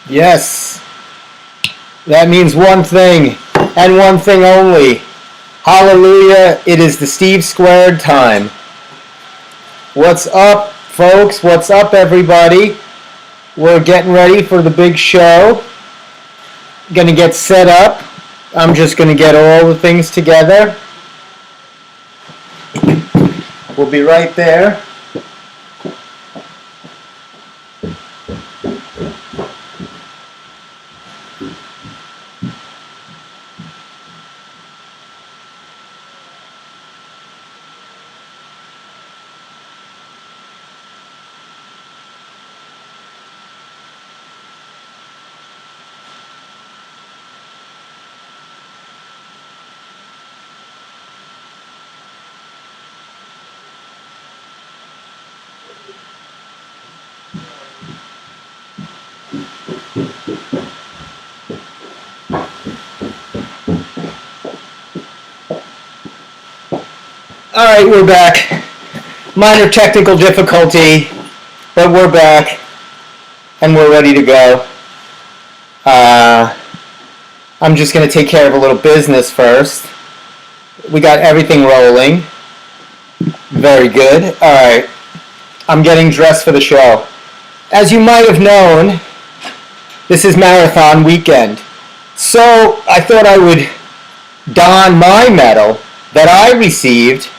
Yes, that means one thing, and one thing only. Hallelujah, it is the Steve Squared time. What's up, folks? What's up, everybody? We're getting ready for the big show. Gonna get set up. I'm just gonna get all the things together. We'll be right there. All right, we're back. Minor technical difficulty, but we're back and we're ready to go. I'm just going to take care of a little business first. We got everything rolling. Very good. All right. I'm getting dressed for the show. As you might have known, this is marathon weekend. So I thought I would don my medal that I received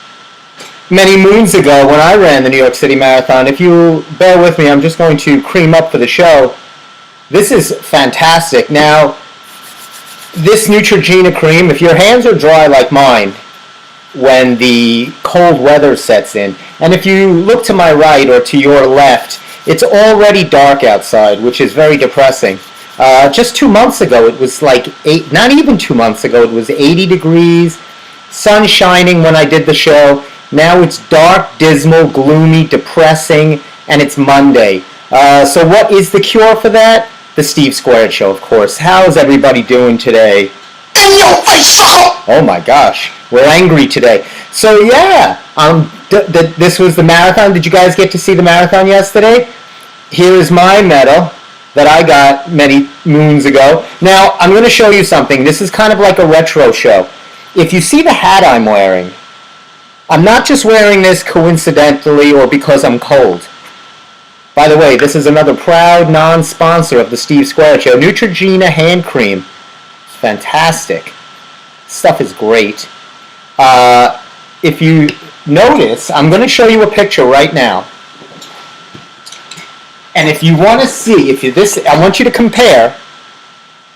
many moons ago when I ran the New York City Marathon. If you bear with me, I'm just going to cream up for the show. This is fantastic. Now, this Neutrogena cream, if your hands are dry like mine when the cold weather sets in, and if you look to my right or to your left, it's already dark outside, which is very depressing. Just 2 months ago, it was like not even 2 months ago, it was 80 degrees, sun shining when I did the show. Now it's dark, dismal, gloomy, depressing, and it's Monday. So what is the cure for that? The Steve Squared Show, of course. How's everybody doing today? In your face, sucker! Oh my gosh, we're angry today. So yeah, this was the marathon. Did you guys get to see the marathon yesterday? Here is my medal that I got many moons ago. Now, I'm going to show you something. This is kind of like a retro show. If you see the hat I'm wearing, I'm not just wearing this coincidentally or because I'm cold. By the way, this is another proud non-sponsor of the Steve Squared Show. Neutrogena hand cream. It's fantastic. Stuff is great. If you notice, I'm going to show you a picture right now. And if you want to see, I want you to compare.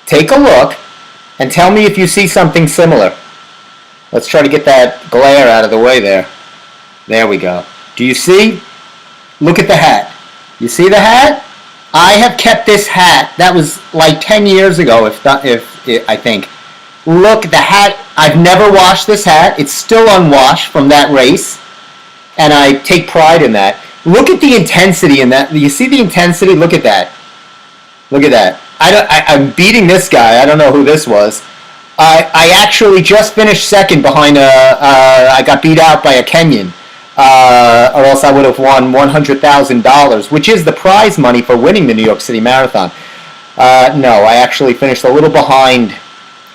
Take a look and tell me if you see something similar. Let's try to get that glare out of the way there. There we go. Do you see? Look at the hat. You see the hat? I have kept this hat. That was like 10 years ago, if I think. Look, the hat. I've never washed this hat. It's still unwashed from that race. And I take pride in that. Look at the intensity in that. You see the intensity? Look at that. Look at that. I'm beating this guy. I don't know who this was. I actually just finished second behind I got beat out by a Kenyan, or else I would have won $100,000, which is the prize money for winning the New York City Marathon. No, I actually finished a little behind.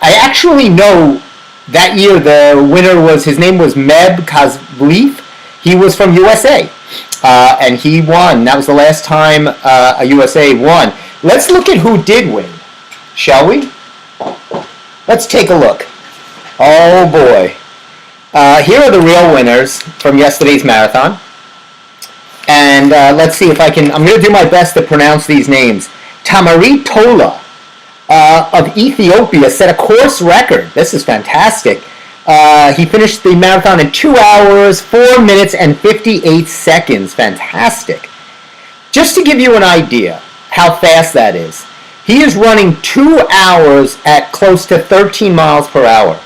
I actually know that year the winner his name was Meb Kazleef. He was from USA, and he won. That was the last time a USA won. Let's look at who did win, shall we? Let's take a look. Oh boy. Here are the real winners from yesterday's marathon. And let's see if I can, I'm going to do my best to pronounce these names. Tamari Tola of Ethiopia set a course record. This is fantastic. He finished the marathon in 2 hours, 4 minutes, and 58 seconds. Fantastic. Just to give you an idea how fast that is. He is running 2 hours at close to 13 miles per hour.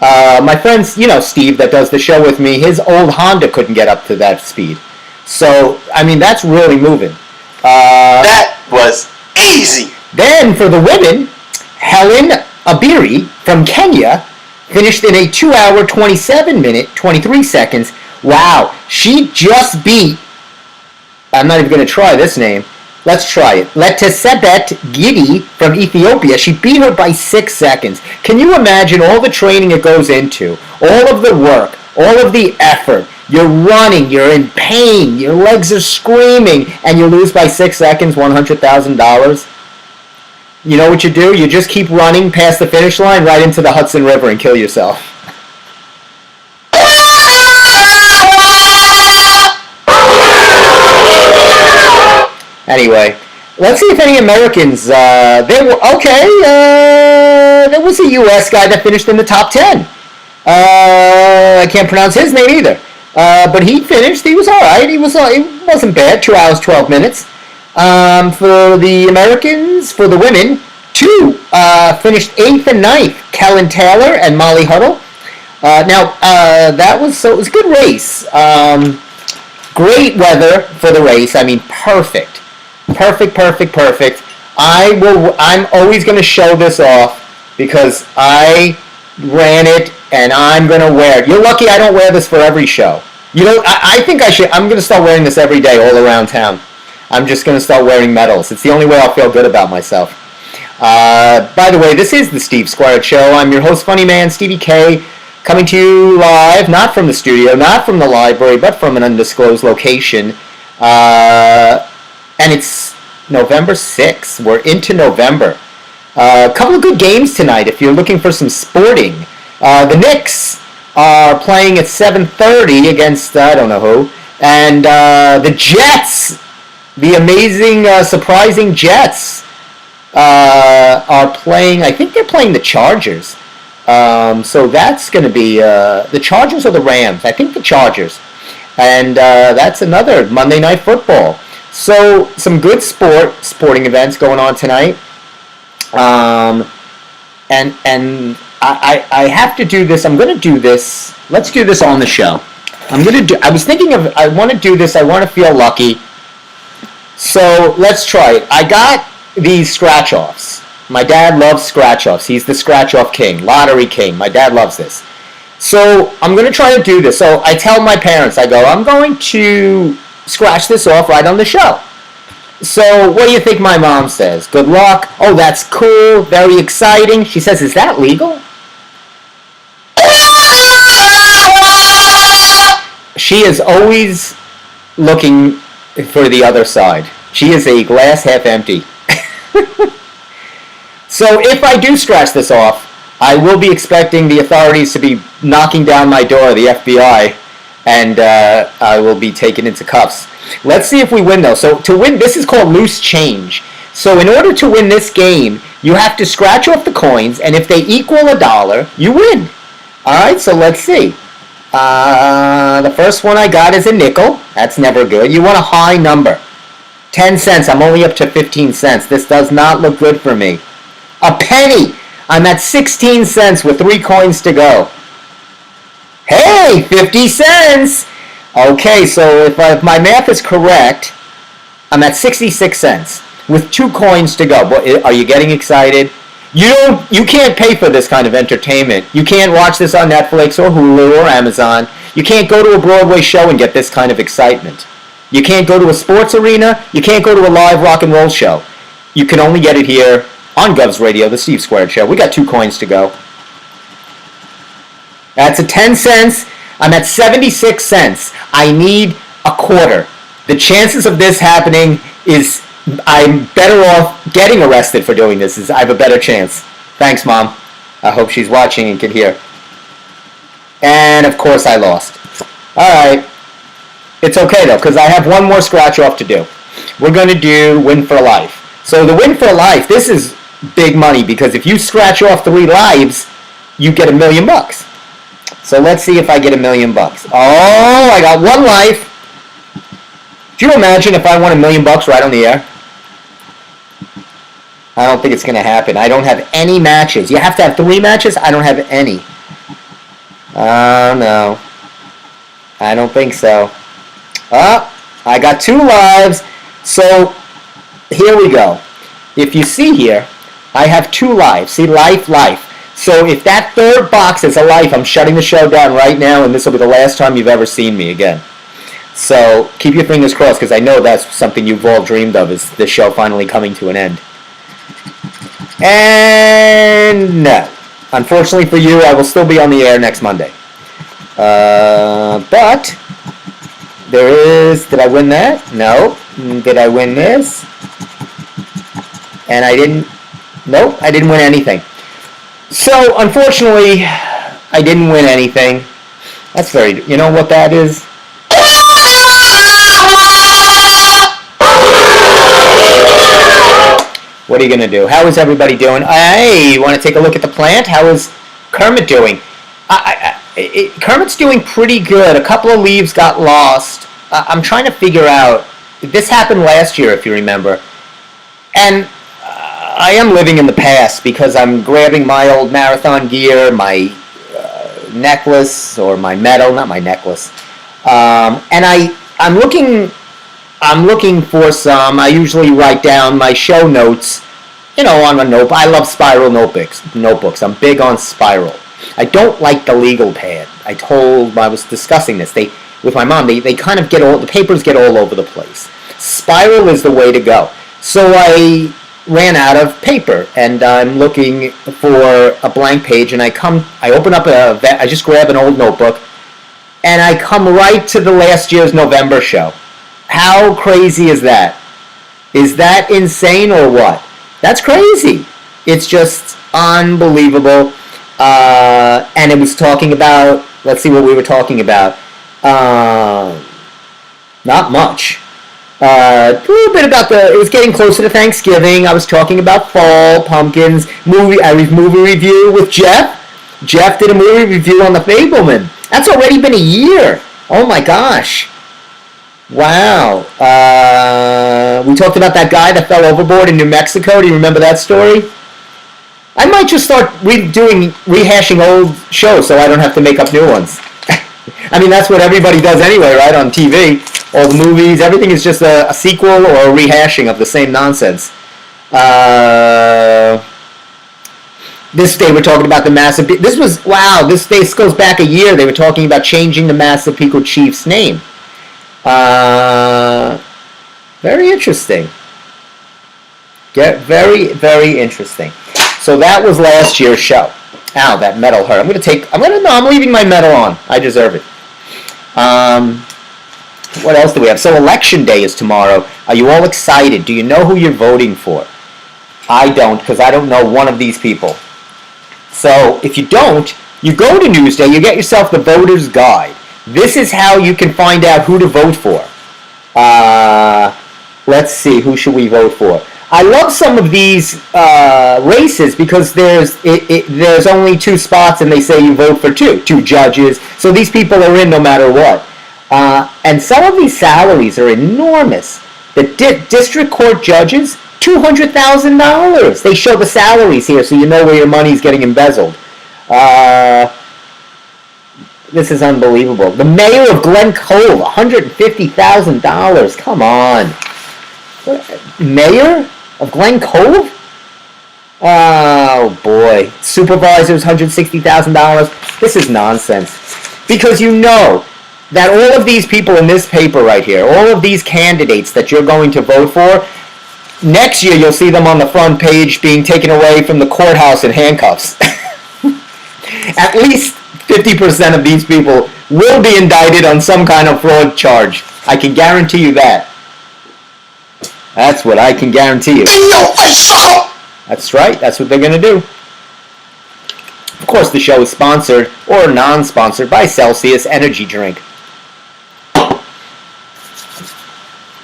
My friend, Steve, that does the show with me, his old Honda couldn't get up to that speed. So, I mean, that's really moving. That was easy. Then for the women, Helen Abiri from Kenya finished in a 2 hour, 27 minute, 23 seconds. Wow, she just beat, I'm not even going to try this name. Let's try it. Letesebet Gidi from Ethiopia. She beat her by 6 seconds. Can you imagine all the training it goes into, all of the work, all of the effort? You're running, you're in pain, your legs are screaming, and you lose by 6 seconds, $100,000? You know what you do? You just keep running past the finish line right into the Hudson River and kill yourself. Anyway, let's see if any Americans. There were okay. There was a U.S. guy that finished in the top 10. I can't pronounce his name either. But he finished. He was all right. He wasn't bad. 2 hours 12 minutes. For the Americans, for the women, two finished 8th and 9th. Kellen Taylor and Molly Huddle. It was a good race. Great weather for the race. I mean, perfect. I'm always going to show this off because I ran it and I'm going to wear it. You're lucky I don't wear this for every show. You know, I think I should. I'm going to start wearing this every day all around town. I'm just going to start wearing medals. It's the only way I'll feel good about myself. By the way, this is the Steve Squared Show. I'm your host, Funny Man, Stevie K, coming to you live, not from the studio, not from the library, but from an undisclosed location. And it's November 6th. We're into November. A couple of good games tonight if you're looking for some sporting. The Knicks are playing at 7:30 against I don't know who. And the Jets, the amazing, surprising Jets, are playing, I think they're playing the Chargers. So that's going to be the Chargers or the Rams. I think the Chargers. And that's another Monday Night Football. So some good sporting events going on tonight. And I have to do this. I'm going to do this. Let's do this on the show. I was thinking of, I want to do this. I want to feel lucky. So let's try it. I got these scratch-offs. My dad loves scratch-offs. He's the scratch-off king, lottery king. My dad loves this. So I'm going to try to do this. So I tell my parents, I go, I'm going to scratch this off right on the show. So what do you think my mom says? Good luck. Oh, that's cool. Very exciting. She says, is that legal? She is always looking for the other side. She is a glass half empty. So if I do scratch this off, I will be expecting the authorities to be knocking down my door, the FBI, and I will be taken into cuffs. Let's see if we win, though. So to win, this is called loose change. So in order to win this game, you have to scratch off the coins, and if they equal $1, you win. All right, so let's see. The first one I got is a nickel. That's never good. You want a high number. 10 cents. I'm only up to 15 cents. This does not look good for me. A penny. I'm at 16 cents with 3 coins to go. Hey, 50 cents. Okay, so if my math is correct, I'm at 66 cents with 2 coins to go. Are you getting excited? You can't pay for this kind of entertainment. You can't watch this on Netflix or Hulu or Amazon. You can't go to a Broadway show and get this kind of excitement. You can't go to a sports arena. You can't go to a live rock and roll show. You can only get it here on Govs Radio, the Steve Squared Show. We got 2 coins to go. That's a 10 cents. I'm at 76 cents. I need a quarter. The chances of this happening is I'm better off getting arrested for doing this. I have a better chance. Thanks, Mom. I hope she's watching and can hear. And, of course, I lost. All right. It's okay, though, because I have one more scratch-off to do. We're going to do Win for Life. So the Win for Life, this is big money, because if you scratch off 3 lives, you get $1 million. So let's see if I get $1 million. Oh, I got 1 life. Do you imagine if I won $1 million right on the air? I don't think it's going to happen. I don't have any matches. You have to have 3 matches? I don't have any. Oh, no. I don't think so. Oh, I got 2 lives. So, here we go. If you see here, I have 2 lives. See, life. So if that 3rd box is a life, I'm shutting the show down right now, and this will be the last time you've ever seen me again. So keep your fingers crossed, because I know that's something you've all dreamed of, is this show finally coming to an end. And no. Unfortunately for you, I will still be on the air next Monday. But there is... Did I win that? No. Did I win this? And I didn't Nope, I didn't win anything. So, unfortunately, I didn't win anything. That's very... You know what that is? What are you going to do? How is everybody doing? Hey, you want to take a look at the plant? How is Kermit doing? Kermit's doing pretty good. A couple of leaves got lost. I'm trying to figure out... This happened last year, if you remember. And I am living in the past because I'm grabbing my old marathon gear, my necklace, or my medal, not my necklace. And I'm looking for some. I usually write down my show notes, on a notebook. I love spiral notebooks. I'm big on spiral. I don't like the legal pad. I was discussing this. With my mom, they kind of the papers get all over the place. Spiral is the way to go. So I ran out of paper, and I'm looking for a blank page, and I open up I just grab an old notebook, and I come right to the last year's November show. How crazy is that? Is that insane or what? That's crazy. It's just unbelievable. And it was talking about, let's see what we were talking about. Not much. A little bit about it was getting closer to Thanksgiving. I was talking about fall, pumpkins, movie review with Jeff. Jeff did a movie review on The Fableman. That's already been a year. Oh my gosh. Wow. We talked about that guy that fell overboard in New Mexico. Do you remember that story? I might just start rehashing old shows so I don't have to make up new ones. I mean, that's what everybody does anyway, right, on TV. All the movies, everything is just a sequel or a rehashing of the same nonsense. This day we're talking about the Massapequa. This goes back a year. They were talking about changing the Massapequa Chiefs name. Very interesting. Very, very interesting. So that was last year's show. Ow, that medal hurt. I'm leaving my medal on. I deserve it. What else do we have? So election day is tomorrow. Are you all excited? Do you know who you're voting for? I don't, because I don't know one of these people. So if you don't, you go to Newsday, you get yourself the voter's guide. This is how you can find out who to vote for. Let's see, who should we vote for? I love some of these races because there's only 2 spots and they say you vote for 2 judges. So these people are in no matter what. And some of these salaries are enormous. The district court judges, $200,000. They show the salaries here so you know where your money's getting embezzled. This is unbelievable. The mayor of Glen Cove, $150,000. Come on. Mayor of Glen Cove? Oh boy. Supervisors, $160,000. This is nonsense. Because you know that all of these people in this paper right here, all of these candidates that you're going to vote for, next year you'll see them on the front page being taken away from the courthouse in handcuffs. At least 50% of these people will be indicted on some kind of fraud charge. I can guarantee you that. That's what I can guarantee you. In your face, sucker! That's right. That's what they're going to do. Of course, the show is sponsored or non-sponsored by Celsius Energy Drink.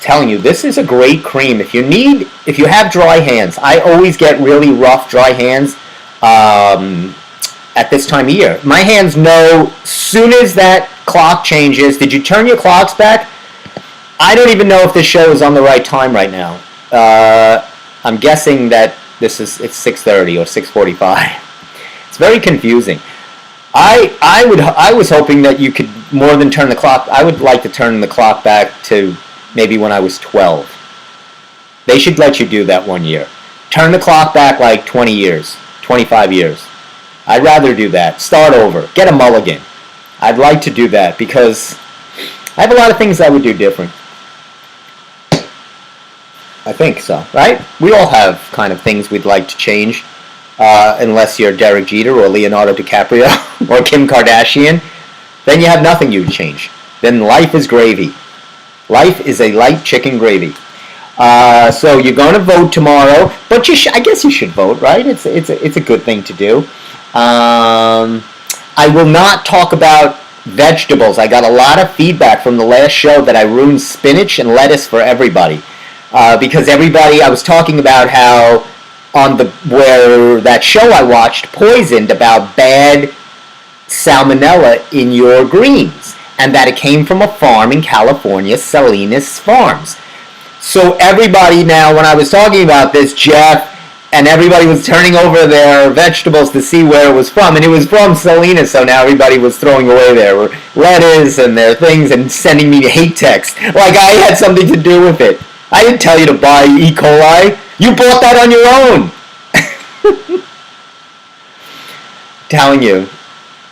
Telling you, this is a great cream. If you have dry hands, I always get really rough, dry hands at this time of year. My hands know soon as that clock changes. Did you turn your clocks back? I don't even know if this show is on the right time right now. I'm guessing that it's 6:30 or 6:45. It's very confusing. I was hoping that you could more than turn the clock. I would like to turn the clock back to maybe when I was 12. They should let you do that 1 year. Turn the clock back like 20 years, 25 years. I'd rather do that. Start over. Get a mulligan. I'd like to do that because I have a lot of things I would do different. I think so, right? We all have kind of things we'd like to change, unless you're Derek Jeter or Leonardo DiCaprio or Kim Kardashian. Then you have nothing you'd change. Then life is gravy. Life is a light chicken gravy. So you're going to vote tomorrow, but I guess you should vote, right? It's a good thing to do. I will not talk about vegetables. I got a lot of feedback from the last show that I ruined spinach and lettuce for everybody, because I was talking about how where that show I watched poisoned about bad salmonella in your greens, and that it came from a farm in California, Salinas Farms. So everybody now, when I was talking about this, Jeff and everybody was turning over their vegetables to see where it was from, and it was from Salinas, so now everybody was throwing away their lettuce and their things and sending me hate text, like I had something to do with it. I didn't tell you to buy E. coli. You bought that on your own. Telling you,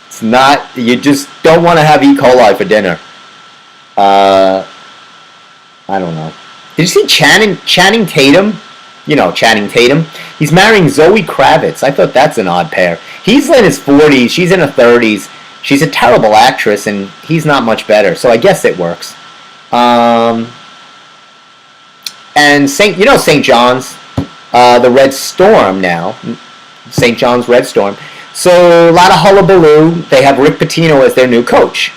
it's not, you just don't want to have E. coli for dinner. I don't know. Did you see Channing Tatum? You know Channing Tatum. He's marrying Zoe Kravitz. I thought that's an odd pair. He's in his 40s. She's in her 30s. She's a terrible actress, and he's not much better. So I guess it works. And St. John's, the Red Storm now. St. John's Red Storm. So a lot of hullabaloo. They have Rick Pitino as their new coach.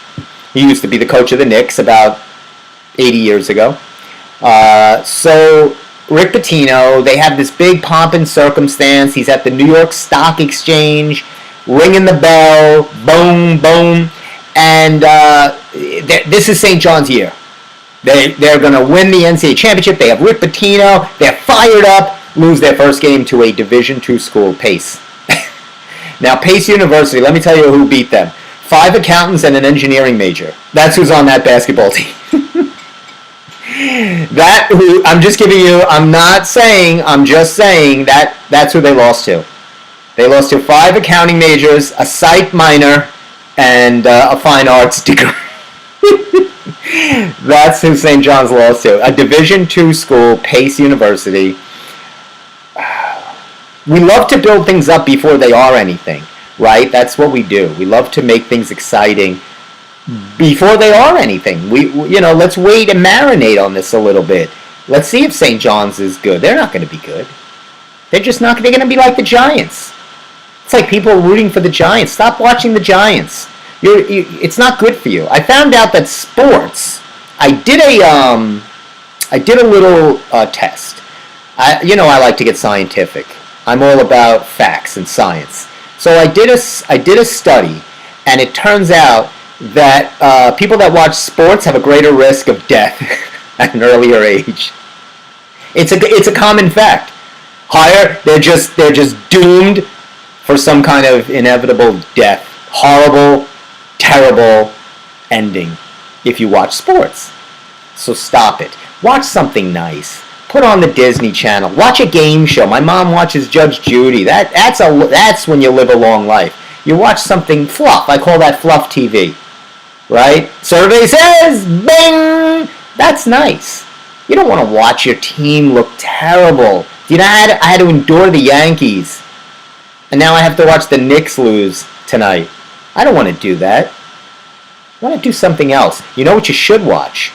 He used to be the coach of the Knicks about 80 years ago. So Rick Pitino, they have this big pomp and circumstance. He's at the New York Stock Exchange, ringing the bell, boom, boom. And this is St. John's year. They're going to win the NCAA championship. They have Rick Pitino. They're fired up. Lose their first game to a Division II school, Pace. Now, Pace University, let me tell you who beat them. 5 accountants and an engineering major. That's who's on that basketball team. I'm just giving you, I'm not saying, I'm just saying that's who they lost to. They lost to 5 accounting majors, a psych minor, and a fine arts degree. That's who St. John's lost to. A Division II school, Pace University. We love to build things up before they are anything, right? That's what we do. We love to make things exciting before they are anything. Let's wait and marinate on this a little bit. Let's see if St. John's is good. They're not going to be good. They're just not. They're going to be like the Giants. It's like people rooting for the Giants. Stop watching the Giants. It's not good for you. I found out that sports. I did a little test. I like to get scientific. I'm all about facts and science. So I did a study, and it turns out that people that watch sports have a greater risk of death at an earlier age. It's a common fact. Higher, they're just doomed for some kind of inevitable death. Horrible, terrible ending if you watch sports. So stop it. Watch something nice. Put on the Disney Channel. Watch a game show. My mom watches Judge Judy. That's when you live a long life. You watch something fluff. I call that fluff TV. Right? Survey says, bing! That's nice. You don't want to watch your team look terrible. I had to endure the Yankees. And now I have to watch the Knicks lose tonight. I don't want to do that. I want to do something else. You know what you should watch?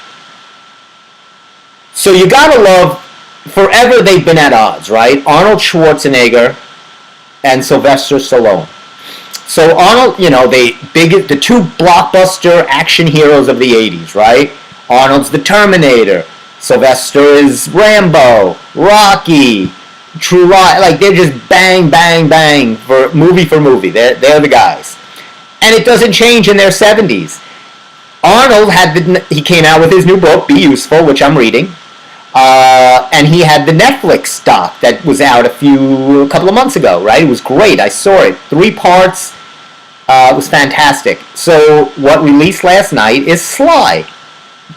So you gotta love, forever they've been at odds, right? Arnold Schwarzenegger and Sylvester Stallone. So Arnold, the two blockbuster action heroes of the 80s, right? Arnold's the Terminator. Sylvester is Rambo, Rocky, True Lies. Like, they're just bang, bang, bang for movie. They're the guys. And it doesn't change in their 70s. Arnold he came out with his new book, Be Useful, which I'm reading. And he had the Netflix doc that was out a couple of months ago, right? It was great. I saw it. 3 parts. It was fantastic. So what released last night is Sly,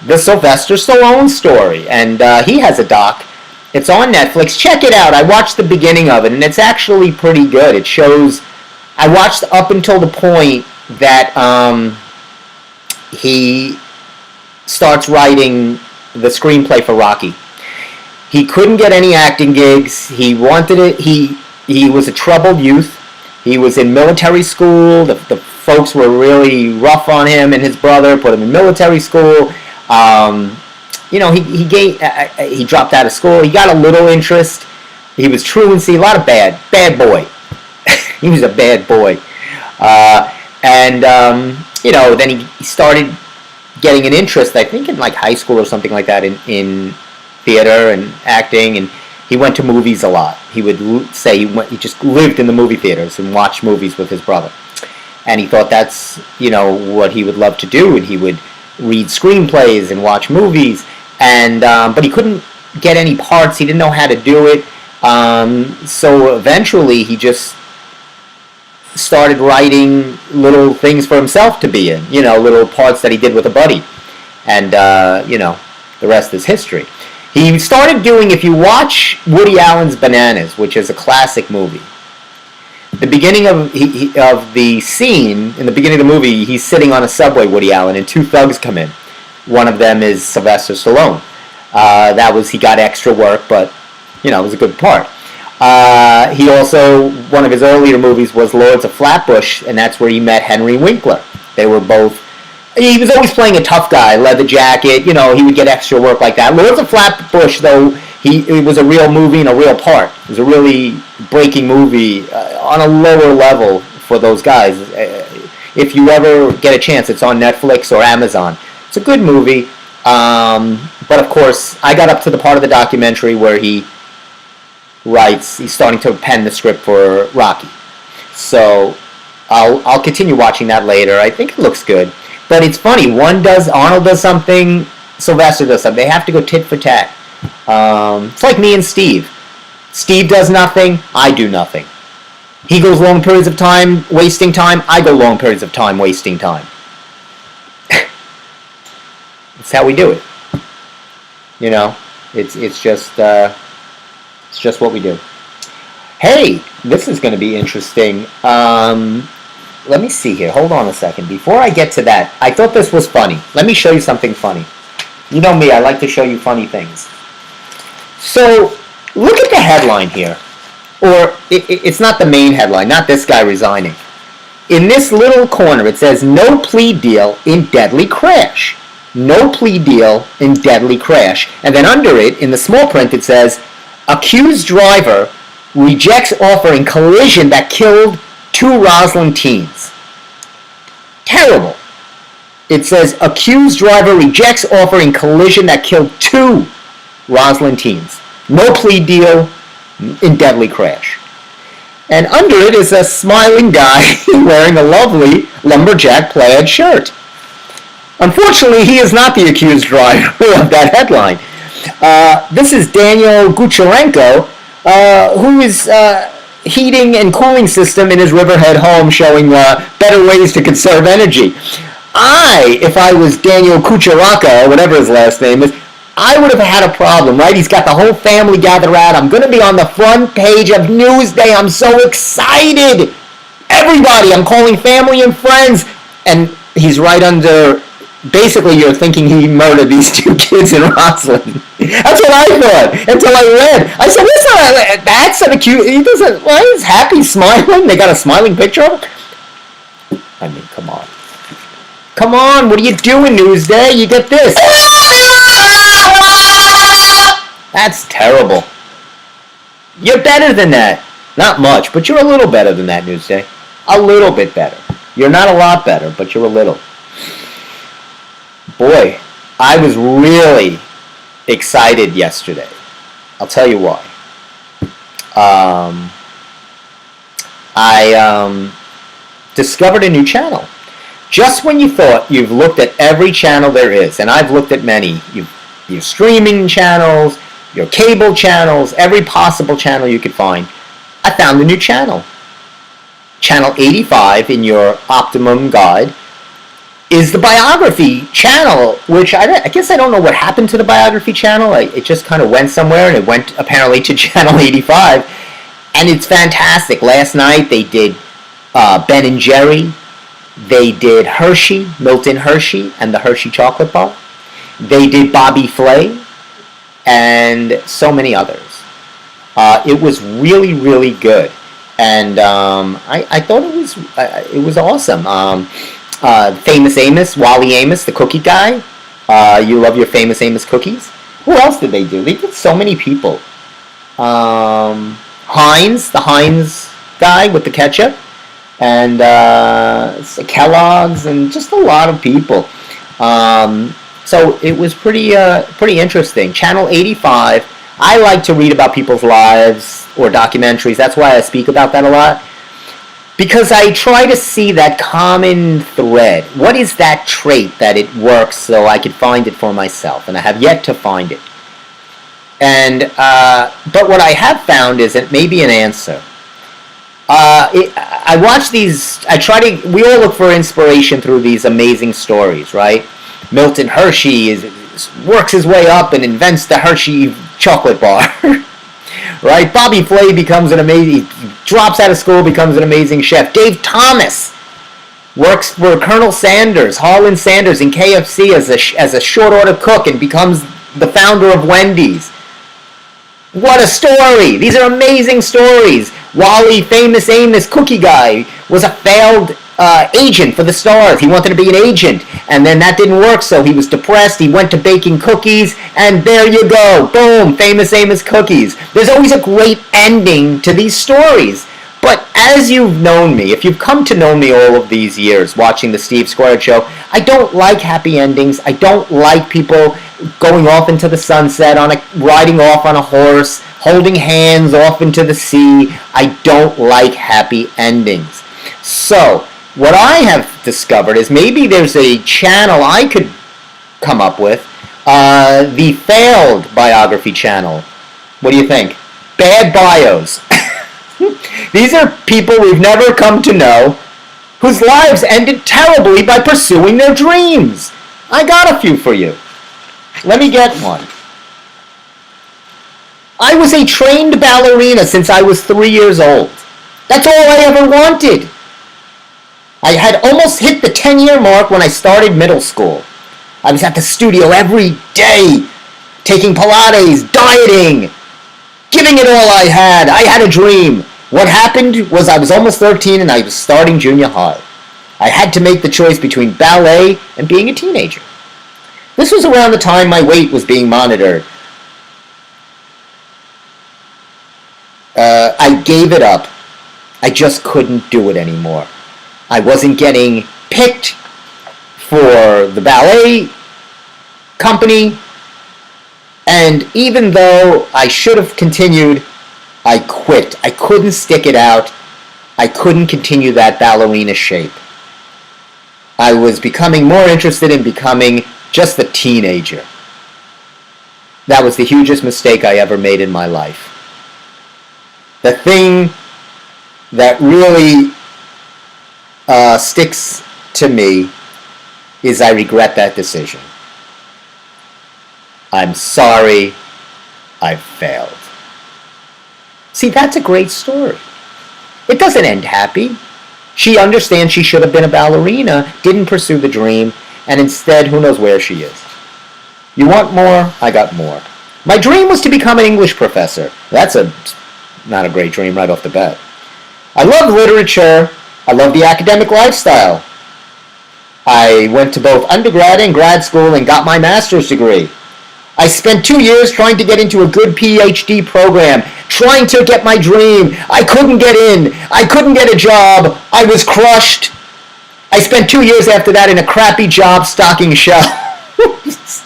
the Sylvester Stallone story. And he has a doc. It's on Netflix. Check it out. I watched the beginning of it, and it's actually pretty good. It shows... I watched up until the point that he starts writing the screenplay for Rocky. He couldn't get any acting gigs. He wanted it. He was a troubled youth. He was in military school. The folks were really rough on him and his brother, put him in military school. he dropped out of school. He got a little interest. He was truancy, a lot of bad boy. He was a bad boy. Then he started getting an interest, I think in like high school or something like that, in theater and acting, and he went to movies a lot. He would say he just lived in the movie theaters and watched movies with his brother. And he thought that's, what he would love to do, and he would read screenplays and watch movies, and but he couldn't get any parts. He didn't know how to do it. So eventually he just started writing little things for himself to be in, little parts that he did with a buddy. And, the rest is history. He started doing, if you watch Woody Allen's Bananas, which is a classic movie, the beginning of the scene, in the beginning of the movie, he's sitting on a subway, Woody Allen, and two thugs come in. One of them is Sylvester Stallone. He got extra work, but, it was a good part. He also, one of his earlier movies was Lords of Flatbush, and that's where he met Henry Winkler. They were both, he was always playing a tough guy, leather jacket, he would get extra work like that. Lords of Flatbush, though, it was a real movie and a real part. It was a really breaking movie on a lower level for those guys. If you ever get a chance, it's on Netflix or Amazon. It's a good movie, but of course, I got up to the part of the documentary where he's starting to pen the script for Rocky. So I'll continue watching that later. I think it looks good. But it's funny, Arnold does something, Sylvester does something. They have to go tit for tat. It's like me and Steve. Steve does nothing, I do nothing. He goes long periods of time wasting time, I go long periods of time wasting time. That's how we do it. It's just what we do. Hey, this is going to be interesting. Let me see here. Hold on a second. Before I get to that, I thought this was funny. Let me show you something funny. You know me, I like to show you funny things. So, look at the headline here. Or, it's not the main headline, not this guy resigning. In this little corner, it says, no plea deal in deadly crash. No plea deal in deadly crash. And then under it, in the small print, it says, accused driver rejects offer in collision that killed 2 Roslyn teens. Terrible. It says, accused driver rejects offer in collision that killed 2 Roslyn teens. No plea deal in deadly crash. And under it is a smiling guy wearing a lovely lumberjack plaid shirt. Unfortunately, he is not the accused driver of that headline. This is Daniel Gucharenko, who is heating and cooling system in his Riverhead home showing better ways to conserve energy. If I was Daniel Kucharaka, or whatever his last name is, I would have had a problem, right? He's got the whole family gathered around. I'm going to be on the front page of Newsday. I'm so excited. Everybody, I'm calling family and friends. And he's right under, basically you're thinking he murdered these 2 kids in Roslyn. That's what I thought until I read. I said, that's an accused, he doesn't, why is Happy smiling? They got a smiling picture of him? I mean, come on. Come on, what are you doing, Newsday? You get this. That's terrible. You're better than that. Not much, but you're a little better than that, Newsday. A little bit better. You're not a lot better, but you're a little. Boy, I was really excited yesterday. I'll tell you why. I discovered a new channel. Just when you thought you've looked at every channel there is, and I've looked at many, your streaming channels, your cable channels, every possible channel you could find, I found a new channel. Channel 85 in your Optimum guide is the biography channel, which I guess I don't know what happened to the biography channel. It just kind of went somewhere, and it went apparently to channel 85, and it's fantastic. Last night they did Ben and Jerry. They did Hershey, Milton Hershey, and the Hershey chocolate bar. They did Bobby Flay, and so many others. It was really, really good, and I thought it was awesome. Famous Amos, Wally Amos, the cookie guy, You Love Your Famous Amos Cookies. Who else did they do? They did so many people. Heinz, the Heinz guy with the ketchup, and Kellogg's, and just a lot of people. So it was pretty interesting. Channel 85. I like to read about people's lives or documentaries. That's why I speak about that a lot. Because I try to see that common thread. What is that trait that it works so I could find it for myself? And I have yet to find it. And but what I have found is it may be an answer. I watch these. We all look for inspiration through these amazing stories, right? Milton Hershey works his way up and invents the Hershey chocolate bar. Right? Bobby Flay drops out of school, becomes an amazing chef. Dave Thomas works for Colonel Sanders, Harlan Sanders in KFC as a short order cook and becomes the founder of Wendy's. What a story! These are amazing stories. Wally, Famous Amos, cookie guy, was a failed agent for the Stars. He wanted to be an agent, and then that didn't work, so he was depressed. He went to baking cookies, and there you go. Boom, Famous Amos cookies. There's always a great ending to these stories. But as you've known me, if you've come to know me all of these years watching the Steve Squared Show, I don't like happy endings. I don't like people going off into the sunset, riding off on a horse, holding hands off into the sea. I don't like happy endings. So, what I have discovered is maybe there's a channel I could come up with, the Failed Biography channel. What do you think? Bad bios. These are people we've never come to know, whose lives ended terribly by pursuing their dreams. I got a few for you. Let me get one. I was a trained ballerina since I was 3 years old. That's all I ever wanted. I had almost hit the 10-year mark when I started middle school. I was at the studio every day, taking Pilates, dieting, giving it all I had. I had a dream. What happened was I was almost 13 and I was starting junior high. I had to make the choice between ballet and being a teenager. This was around the time my weight was being monitored. I gave it up. I just couldn't do it anymore. I wasn't getting picked for the ballet company, and even though I should have continued, I quit. I couldn't stick it out. I couldn't continue that ballerina shape. I was becoming more interested in becoming just a teenager. That was the hugest mistake I ever made in my life. The thing that really sticks to me is I regret that decision. I'm sorry I failed. See, that's a great story. It doesn't end happy. She understands she should have been a ballerina, didn't pursue the dream, and instead, who knows where she is. You want more? I got more. My dream was to become an English professor. That's not a great dream right off the bat. I love literature. I love the academic lifestyle. I went to both undergrad and grad school and got my master's degree. I spent 2 years trying to get into a good PhD program, trying to get my dream. I couldn't get in. I couldn't get a job. I was crushed. I spent 2 years after that in a crappy job stocking shelves,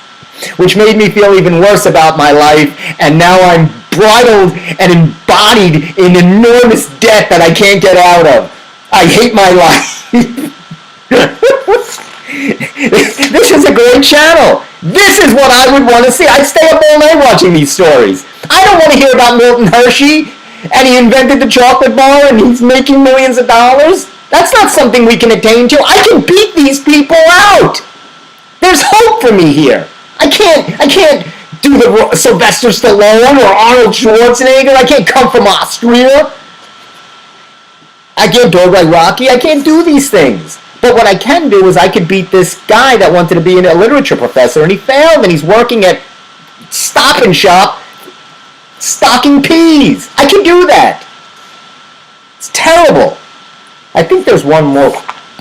which made me feel even worse about my life, and now I'm bridled and embodied in enormous debt that I can't get out of. I hate my life. This is a great channel. This is what I would want to see. I'd stay up all night watching these stories. I don't want to hear about Milton Hershey and he invented the chocolate bar and he's making millions of dollars. That's not something we can attain to. I can beat these people out. There's hope for me here. I can't do the Sylvester Stallone or Arnold Schwarzenegger. I can't come from Austria. I can't dog like Rocky. I can't do these things. But what I can do is I could beat this guy that wanted to be a literature professor and he failed and he's working at Stop and Shop stocking peas. I can do that. It's terrible. I think there's one more.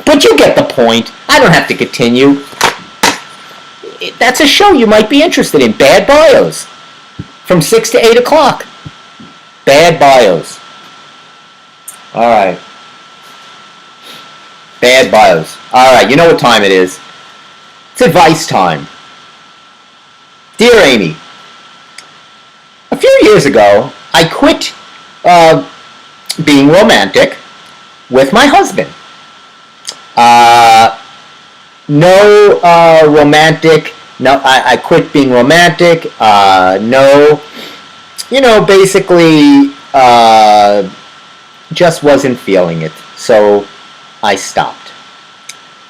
But you get the point. I don't have to continue. That's a show you might be interested in. Bad Bios. From 6 to 8 o'clock. Bad Bios. Alright. Bad Bios. Alright, you know what time it is. It's advice time. Dear Amy, a few years ago, I quit being romantic with my husband. I quit being romantic. Basically, just wasn't feeling it. So I stopped.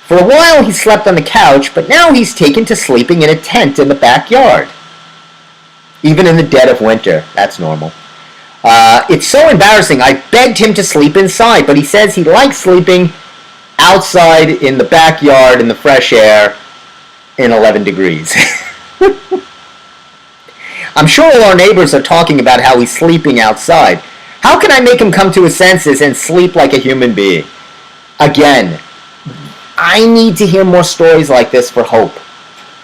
For a while, he slept on the couch, but now he's taken to sleeping in a tent in the backyard. Even in the dead of winter. That's normal. It's so embarrassing. I begged him to sleep inside, but he says he likes sleeping outside in the backyard in the fresh air in 11 degrees. I'm sure all our neighbors are talking about how he's sleeping outside. How can I make him come to his senses and sleep like a human being? Again, I need to hear more stories like this for hope.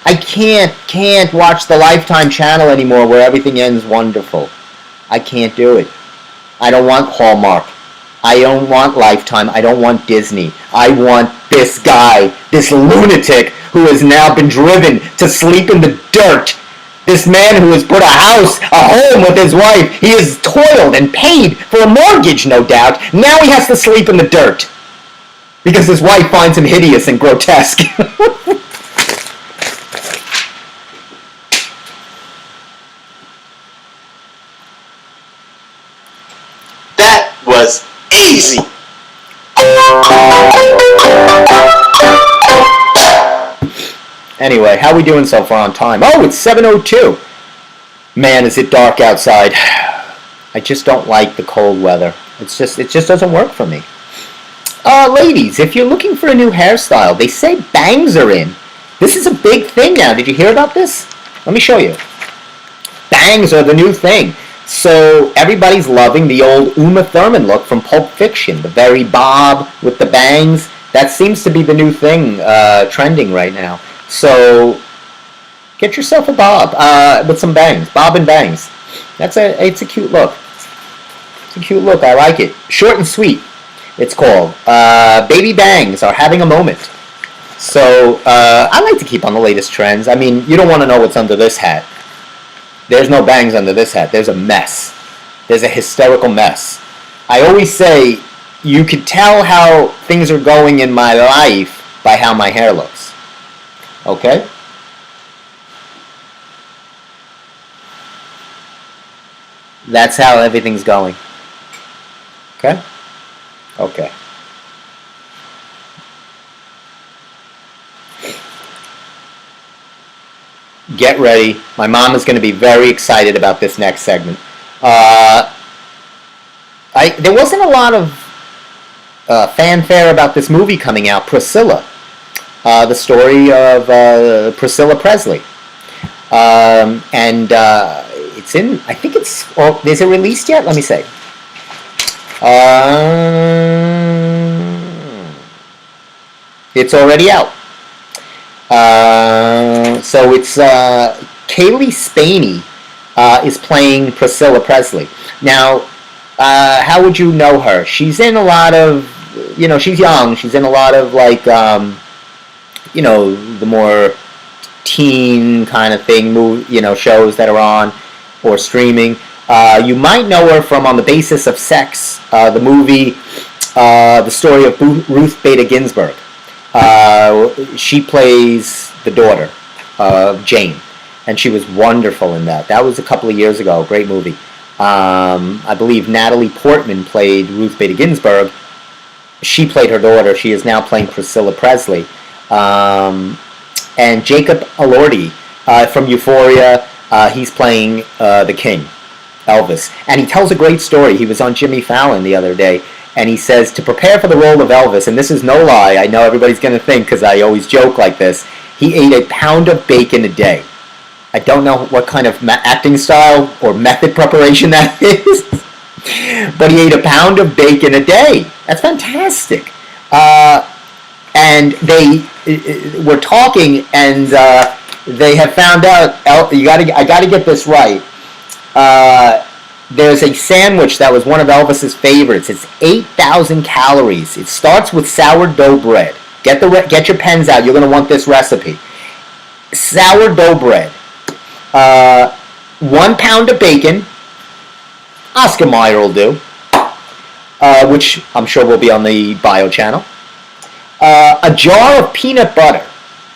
I can't watch the Lifetime channel anymore where everything ends wonderful. I can't do it. I don't want Hallmark. I don't want Lifetime. I don't want Disney. I want this guy, this lunatic who has now been driven to sleep in the dirt. This man who has put a house, a home with his wife. He has toiled and paid for a mortgage, no doubt. Now he has to sleep in the dirt because his wife finds him hideous and grotesque. That was easy. Anyway, how are we doing so far on time? Oh, it's 7:02. Man, is it dark outside. I just don't like the cold weather. It just doesn't work for me. Ladies, if you're looking for a new hairstyle, they say bangs are in. This is a big thing now. Did you hear about this? Let me show you. Bangs are the new thing. So everybody's loving the old Uma Thurman look from Pulp Fiction. The very bob with the bangs. That seems to be the new thing trending right now. So get yourself a bob with some bangs. Bob and bangs. It's a cute look. It's a cute look. I like it. Short and sweet. It's called. Baby bangs are having a moment. So I like to keep on the latest trends. I mean, you don't want to know what's under this hat. There's no bangs under this hat. There's a mess. There's a hysterical mess. I always say you could tell how things are going in my life by how my hair looks. Okay? That's how everything's going. Okay? Okay. Get ready. My mom is going to be very excited about this next segment. There wasn't a lot of fanfare about this movie coming out, Priscilla. The story of Priscilla Presley. It's in, I think it's, oh, is it released yet? Let me see. It's already out. So it's Kaylee Spaney is playing Priscilla Presley. Now, how would you know her? She's in a lot of, she's young. She's in a lot of like, the more teen kind of thing, shows that are on or streaming. You might know her from On the Basis of Sex, the movie, the story of Ruth Bader Ginsburg. She plays the daughter of Jane, and she was wonderful in that. That was a couple of years ago. Great movie. I believe Natalie Portman played Ruth Bader Ginsburg. She played her daughter. She is now playing Priscilla Presley. And Jacob Elordi from Euphoria, he's playing the King, Elvis. And he tells a great story. He was on Jimmy Fallon the other day, and he says to prepare for the role of Elvis, and this is no lie, I know everybody's going to think because I always joke like this, he ate a pound of bacon a day. I don't know what kind of acting style or method preparation that is, but he ate a pound of bacon a day. That's fantastic. And they were talking, and they have found out. I got to get this right. There's a sandwich that was one of Elvis's favorites. It's 8,000 calories. It starts with sourdough bread. Get your pens out. You're going to want this recipe. Sourdough bread. 1 pound of bacon. Oscar Mayer will do. Which I'm sure will be on the bio channel. A jar of peanut butter.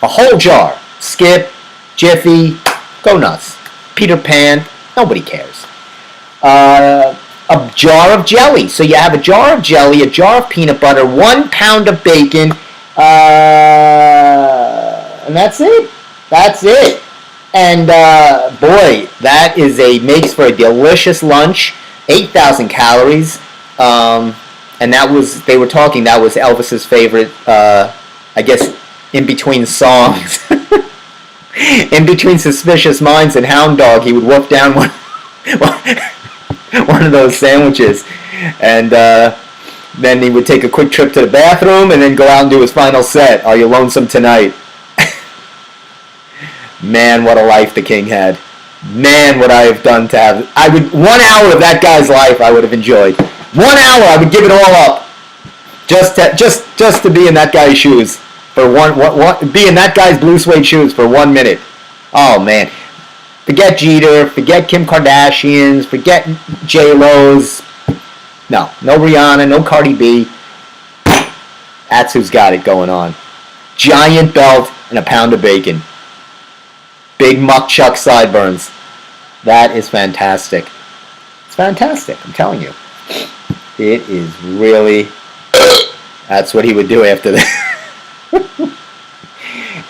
A whole jar. Skip, Jiffy, go nuts. Peter Pan, nobody cares. A jar of jelly. So you have a jar of jelly, a jar of peanut butter, 1 pound of bacon, and that's it. That's it. And boy, that makes for a delicious lunch. 8,000 calories. And that was Elvis's favorite, I guess, in between songs. In between Suspicious Minds and Hound Dog, he would wolf down one of those sandwiches. And then he would take a quick trip to the bathroom and then go out and do his final set. Are You Lonesome Tonight? Man, what a life the King had. Man, what I have done to have... 1 hour of that guy's life I would have enjoyed. 1 hour, I would give it all up. Just to be in that guy's shoes. For be in that guy's blue suede shoes for 1 minute. Oh, man. Forget Jeter. Forget Kim Kardashians. Forget J-Lo's. No Rihanna. No Cardi B. That's who's got it going on. Giant belt and a pound of bacon. Big muck chuck sideburns. That is fantastic. It's fantastic, I'm telling you. It is really... That's what he would do after that.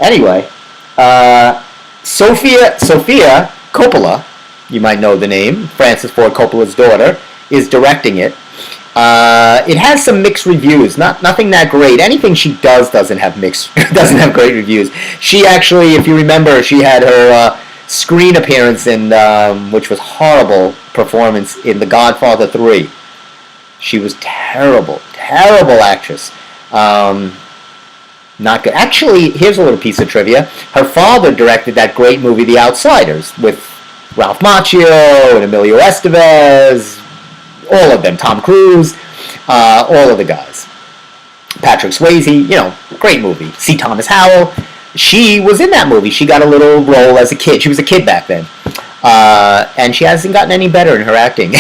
Anyway, Sofia Coppola, you might know the name, Francis Ford Coppola's daughter, is directing it. It has some mixed reviews, nothing that great. Anything she doesn't have great reviews. She actually, if you remember, she had her screen appearance in, which was horrible performance in The Godfather 3. She was terrible actress. Not good. Actually, here's a little piece of trivia. Her father directed that great movie, The Outsiders, with Ralph Macchio and Emilio Estevez, all of them, Tom Cruise, all of the guys. Patrick Swayze, great movie. C. Thomas Howell. She was in that movie. She got a little role as a kid. She was a kid back then. And she hasn't gotten any better in her acting.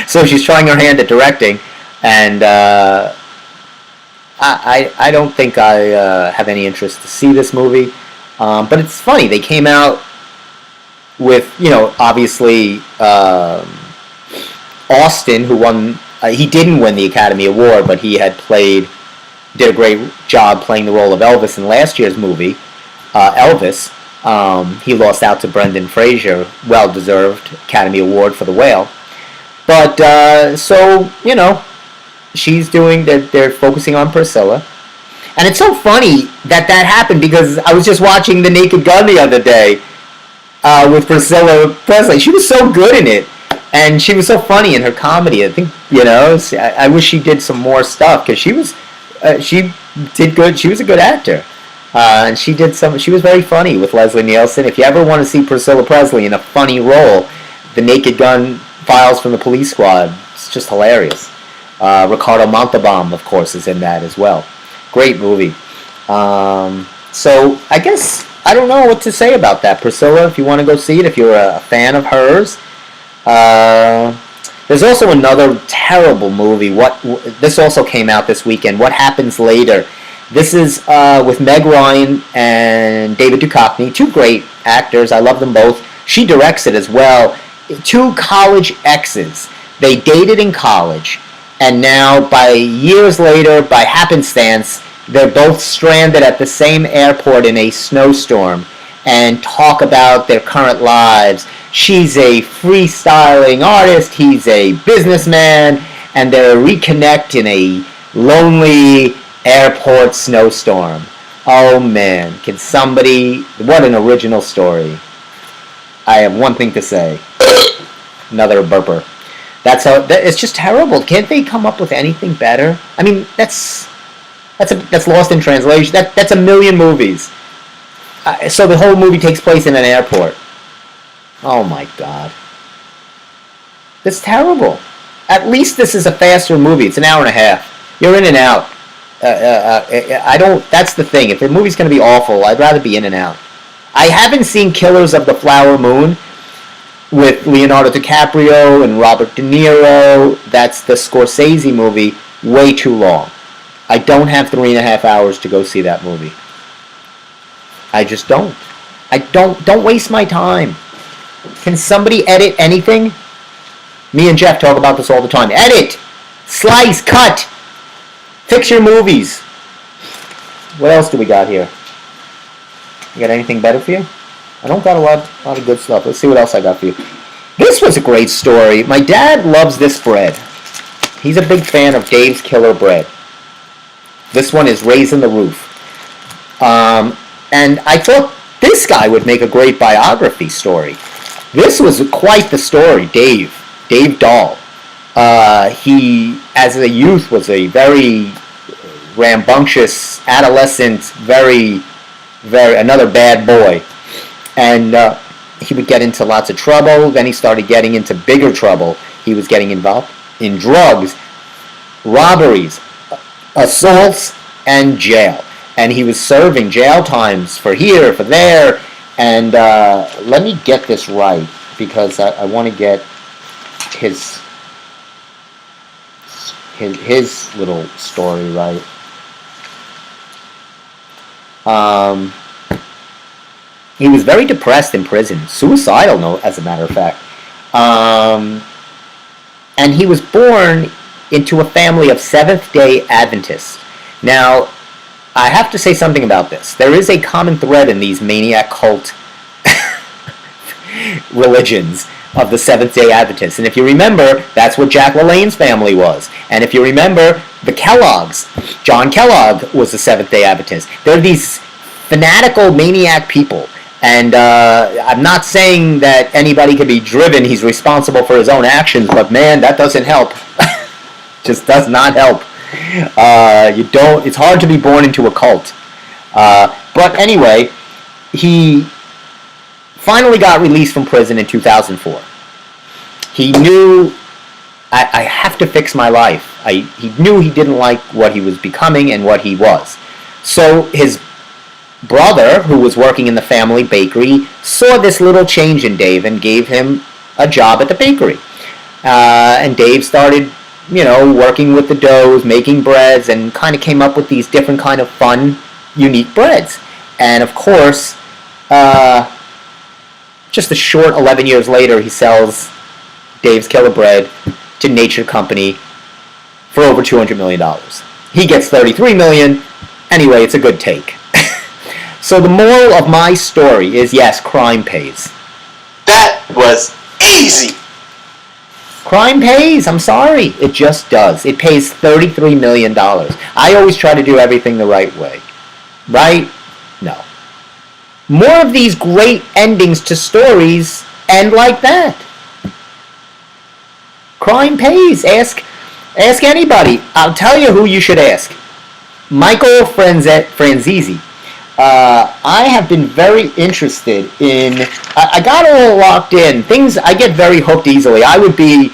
So she's trying her hand at directing, and I don't think I have any interest to see this movie. But it's funny. They came out with, obviously, Austin, who won... he didn't win the Academy Award, but he had did a great job playing the role of Elvis in last year's movie, Elvis. He lost out to Brendan Fraser, well-deserved Academy Award for The Whale. But, she's doing... They're focusing on Priscilla. And it's so funny that happened, because I was just watching The Naked Gun the other day with Priscilla Presley. She was so good in it. And she was so funny in her comedy. I think, I wish she did some more stuff, because she did good. She was a good actor. And she was very funny with Leslie Nielsen. If you ever want to see Priscilla Presley in a funny role, The Naked Gun, Files from the Police Squad, it's just hilarious. Ricardo Montalban, of course, is in that as well. Great movie. So I guess I don't know what to say about that. Priscilla, if you want to go see it, if you're a fan of hers. There's also another terrible movie. This also came out this weekend. What Happens Later. This is with Meg Ryan and David Duchovny, two great actors. I love them both. She directs it as well. Two college exes. They dated in college, and now, by years later, by happenstance, they're both stranded at the same airport in a snowstorm and talk about their current lives. She's a freestyling artist, he's a businessman, and they reconnect in a lonely airport snowstorm. Oh man, what an original story. I have one thing to say. Another burper. It's just terrible. Can't they come up with anything better? I mean, that's lost in translation. That's a million movies. So the whole movie takes place in an airport. Oh my God. That's terrible. At least this is a faster movie. It's an hour and a half. You're in and out. I don't. That's the thing. If a movie's going to be awful, I'd rather be in and out. I haven't seen Killers of the Flower Moon with Leonardo DiCaprio and Robert De Niro. That's the Scorsese movie. Way too long. I don't have 3.5 hours to go see that movie. I just don't. Don't waste my time. Can somebody edit anything? Me and Jeff talk about this all the time. Edit! Slice! Cut! Fix your movies. What else do we got here? You got anything better for you? I don't got a lot of good stuff. Let's see what else I got for you. This was a great story. My dad loves this bread. He's a big fan of Dave's Killer Bread. This one is Raising the Roof. And I thought this guy would make a great biography story. This was quite the story, Dave Dahl. He, as a youth, was a very rambunctious adolescent, very another bad boy. And he would get into lots of trouble. Then he started getting into bigger trouble. He was getting involved in drugs, robberies, assaults, and jail. And he was serving jail times for here, for there. And let me get this right, because I want to get his little story right. He was very depressed in prison, suicidal, no, as a matter of fact. And he was born into a family of Seventh-day Adventists. Now, I have to say something about this. There is a common thread in these maniac cult religions of the Seventh-day Adventists. And if you remember, that's what Jack LaLanne's family was. And if you remember, the Kellogg's, John Kellogg was a Seventh-day Adventist. They're these fanatical maniac people. And I'm not saying that anybody can be driven. He's responsible for his own actions. But man, that doesn't help. Just does not help. It's hard to be born into a cult. But anyway, he finally got released from prison in 2004. He knew, I have to fix my life. He knew he didn't like what he was becoming and what he was. So his brother, who was working in the family bakery, saw this little change in Dave and gave him a job at the bakery. And Dave started, working with the doughs, making breads, and kind of came up with these different kind of fun, unique breads. And of course, just a short 11 years later, he sells Dave's Killer Bread to Nature Company for over $200 million. He gets $33 million. Anyway, it's a good take. So the moral of my story is, yes, crime pays. That was easy. Crime pays. I'm sorry. It just does. It pays $33 million. I always try to do everything the right way. Right? No. More of these great endings to stories end like that. Crime pays. Ask anybody. I'll tell you who you should ask. Michael Franzese. I have been very interested in... I got all locked in. I get very hooked easily. I would be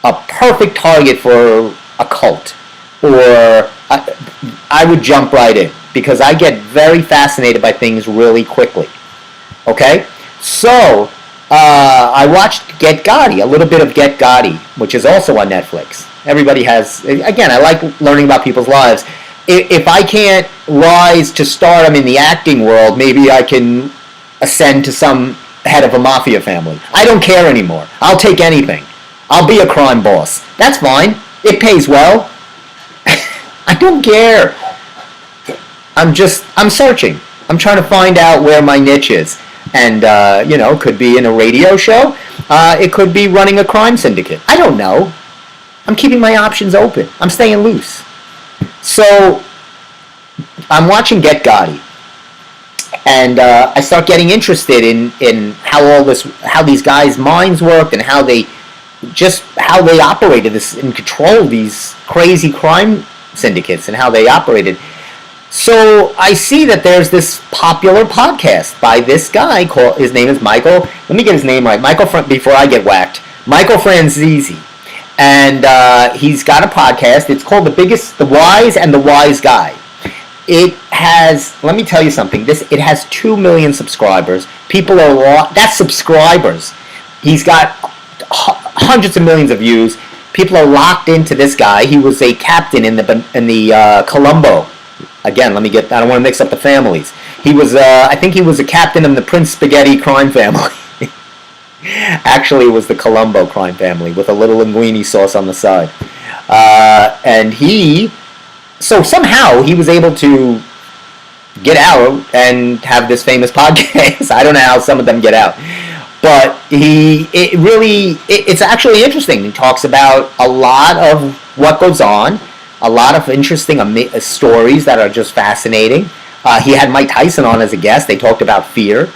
a perfect target for a cult. Or I would jump right in. Because I get very fascinated by things really quickly. Okay? So, I watched Get Gotti, a little bit of Get Gotti, which is also on Netflix. Everybody has... Again, I like learning about people's lives. If I can't rise to stardom in the acting world, maybe I can ascend to some head of a mafia family. I don't care anymore. I'll take anything. I'll be a crime boss. That's fine. It pays well. I don't care. I'm searching. I'm trying to find out where my niche is. And, it could be in a radio show. It could be running a crime syndicate. I don't know. I'm keeping my options open. I'm staying loose. So, I'm watching Get Gotti, and I start getting interested in how these guys' minds worked and how they operated this and controlled these crazy crime syndicates and how they operated. So I see that there's this popular podcast by this guy called, his name is Michael. Let me get his name right. Before I get whacked. Michael Franzese. And he's got a podcast. It's called The Wise and the Wise Guy. It has, let me tell you something. It has 2 million subscribers. People that's subscribers. He's got hundreds of millions of views. People are locked into this guy. He was a captain in the Colombo. Again, I don't want to mix up the families. He was, I think he was a captain in the Prince Spaghetti crime family. Actually, it was the Colombo crime family with a little linguine sauce on the side. So somehow he was able to get out and have this famous podcast. I don't know how some of them get out. But it's actually interesting. He talks about a lot of what goes on, a lot of interesting stories that are just fascinating. He had Mike Tyson on as a guest. They talked about fear.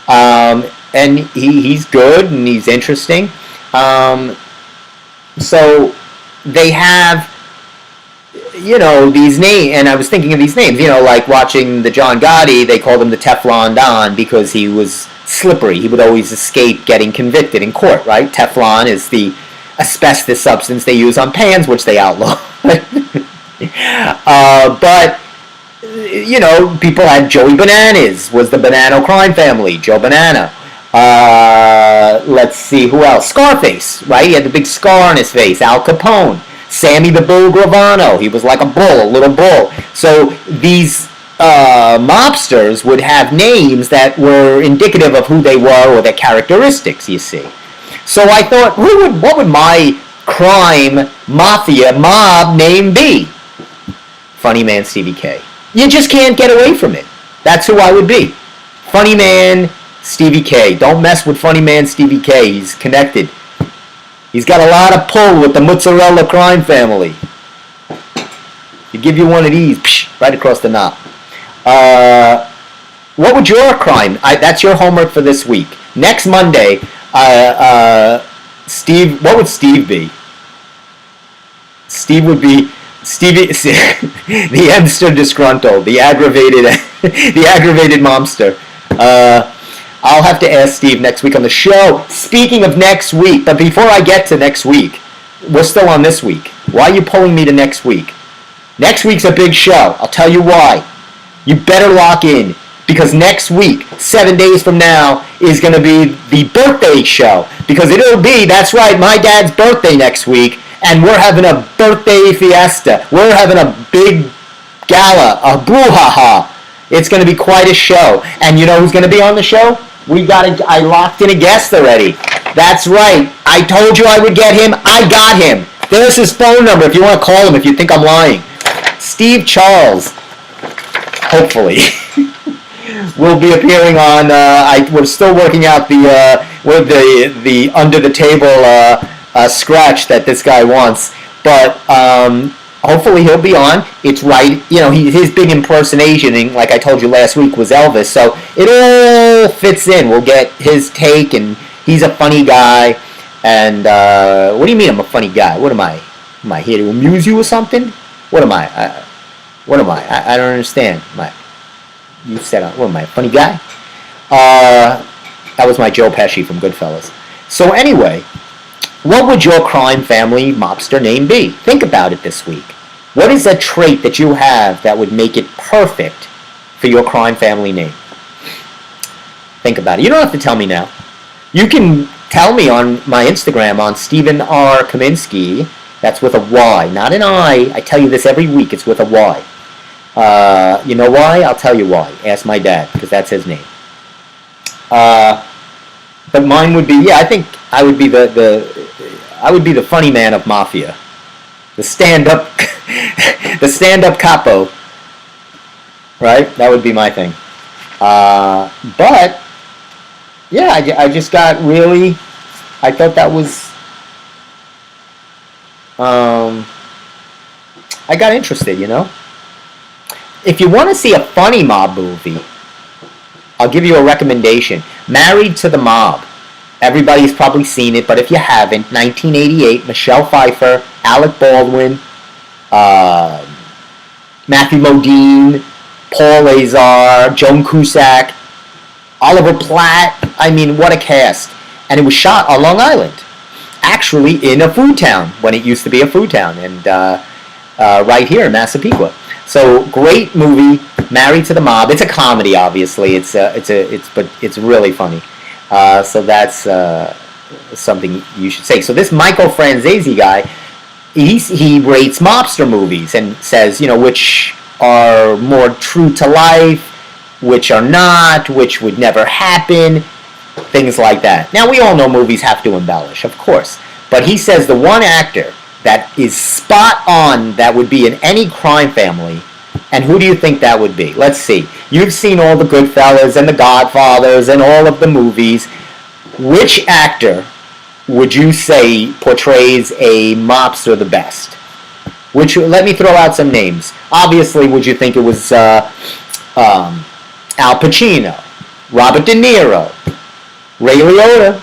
And he's good and he's interesting. So they have, these names, and I was thinking of these names, like watching the John Gotti, they called him the Teflon Don because he was slippery. He would always escape getting convicted in court, right? Teflon is the asbestos substance they use on pans, which they outlaw. But people had Joey Bananas, was the Bonanno crime family, Joe Banana. Let's see, who else? Scarface, right? He had the big scar on his face. Al Capone. Sammy the Bull Gravano. He was like a little bull. So these mobsters would have names that were indicative of who they were or their characteristics, you see. So I thought, what would my crime mafia mob name be? Funny Man Stevie K. You just can't get away from it. That's who I would be. Funny Man Stevie K. Don't mess with Funny Man Stevie K. He's connected. He's got a lot of pull with the mozzarella crime family. You give you one of these, right across the knob. What would your crime? That's your homework for this week. Next Monday, Steve. What would Steve be? Steve would be Stevie, the Emster disgruntled, the aggravated momster. I'll have to ask Steve next week on the show. Speaking of next week, but before I get to next week, we're still on this week. Why are you pulling me to next week? Next week's a big show. I'll tell you why. You better lock in, because next week, 7 days from now, is going to be the birthday show. Because it'll be, that's right, my dad's birthday next week, and we're having a birthday fiesta. We're having a big gala, a brouhaha. It's going to be quite a show. And you know who's going to be on the show? I locked in a guest already. That's right. I told you I would get him. I got him. There's his phone number if you want to call him if you think I'm lying. Steve Charles, hopefully, will be appearing on, we're still working out the under the table scratch that this guy wants. But hopefully he'll be on. It's right, his big impersonation, like I told you last week, was Elvis. So it all fits in. We'll get his take, and he's a funny guy. And what do you mean I'm a funny guy? What am I? Am I here to amuse you or something? What am I? I don't understand. You said, what am I, a funny guy? That was my Joe Pesci from Goodfellas. So anyway, what would your crime family mobster name be? Think about it this week. What is a trait that you have that would make it perfect for your crime family name? Think about it. You don't have to tell me now. You can tell me on my Instagram on Stephen R. Kaminsky. That's with a Y, not an I. I tell you this every week. It's with a Y. You know why? I'll tell you why. Ask my dad, because that's his name. But mine would be, I think I would be the funny man of mafia, the stand-up, the stand-up capo. Right? That would be my thing. But yeah, I just got really. I thought that was. I got interested, If you want to see a funny mob movie, I'll give you a recommendation. Married to the Mob. Everybody's probably seen it, but if you haven't, 1988, Michelle Pfeiffer, Alec Baldwin, Matthew Modine, Paul Azar, Joan Cusack, Oliver Platt. I mean, what a cast. And it was shot on Long Island, actually in a food town, when it used to be a food town, and right here in Massapequa. So great movie, Married to the Mob. It's a comedy, obviously. But it's really funny. So that's something you should say. So this Michael Franzese guy, he rates mobster movies and says, which are more true to life, which are not, which would never happen, things like that. Now, we all know movies have to embellish, of course. But he says the one actor that is spot on that would be in any crime family, and who do you think that would be? Let's see. You've seen all the Goodfellas and the Godfathers and all of the movies. Which actor would you say portrays a mobster the best? Let me throw out some names. Obviously, would you think it was Al Pacino, Robert De Niro, Ray Liotta,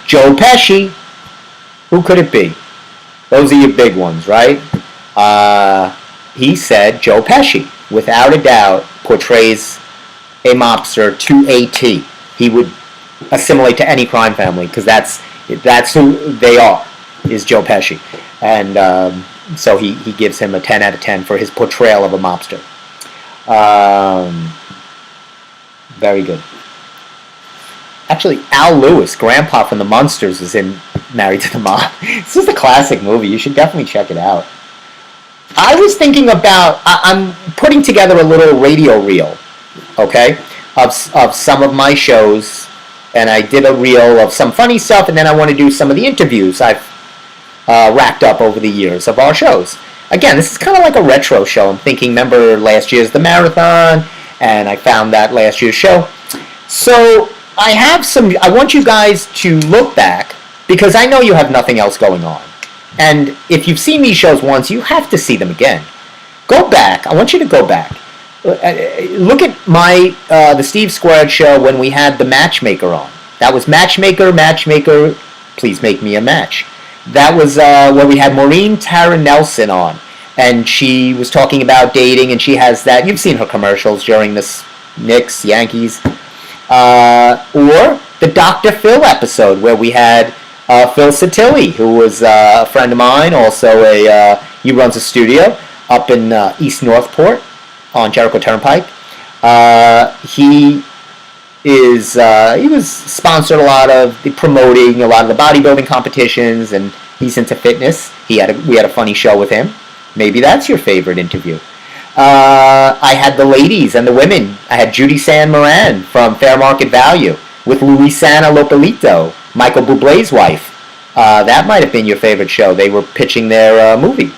Joe Pesci? Who could it be? Those are your big ones, right? He said Joe Pesci, without a doubt, portrays a mobster to a T. He would assimilate to any crime family because that's who they are, is Joe Pesci. And so he gives him a 10 out of 10 for his portrayal of a mobster. Very good. Actually, Al Lewis, Grandpa from the Munsters, is in Married to the Mob. This is a classic movie. You should definitely check it out. I was thinking about, I'm putting together a little radio reel, okay, of some of my shows, and I did a reel of some funny stuff, and then I want to do some of the interviews I've racked up over the years of our shows. Again, this is kind of like a retro show. I'm thinking, remember last year's The Marathon, and I found that last year's show. So I want you guys to look back, because I know you have nothing else going on. And if you've seen these shows once, you have to see them again. Go back. I want you to go back. Look at the Steve Squared show when we had the Matchmaker on. That was Matchmaker, please make me a match. That was where we had Maureen Tara Nelson on. And she was talking about dating, and she has that. You've seen her commercials during this Knicks, Yankees. Or the Dr. Phil episode where we had Phil Satilli, who was a friend of mine, also he runs a studio up in East Northport on Jericho Turnpike. He was sponsored promoting a lot of the bodybuilding competitions, and he's into fitness. We had a funny show with him. Maybe that's your favorite interview. I had the ladies and the women. I had Judy San Moran from Fair Market Value with Luisana Lopelito, Michael Bublé's wife. That might have been your favorite show. They were pitching their movie.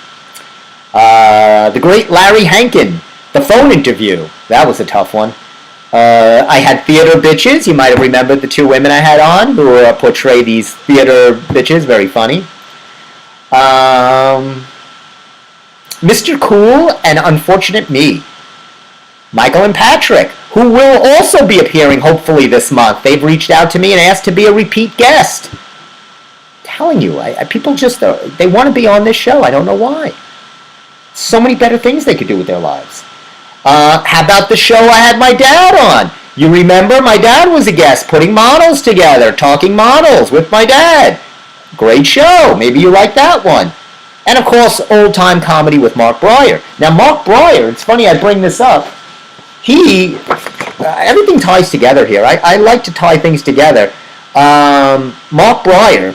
The great Larry Hankin, the phone interview. That was a tough one. I had Theater Bitches. You might have remembered the two women I had on who portray these theater bitches. Very funny. Mr. Cool and Unfortunate Me. Michael and Patrick, who will also be appearing hopefully this month. They've reached out to me and asked to be a repeat guest. I'm telling you, people just, they want to be on this show. I don't know why. So many better things they could do with their lives. How about the show I had my dad on? You remember my dad was a guest, putting models together, talking models with my dad. Great show. Maybe you like that one. And of course, old-time comedy with Mark Breyer. Now, Mark Breyer, it's funny I bring this up. Everything ties together here. I like to tie things together. Mark Breyer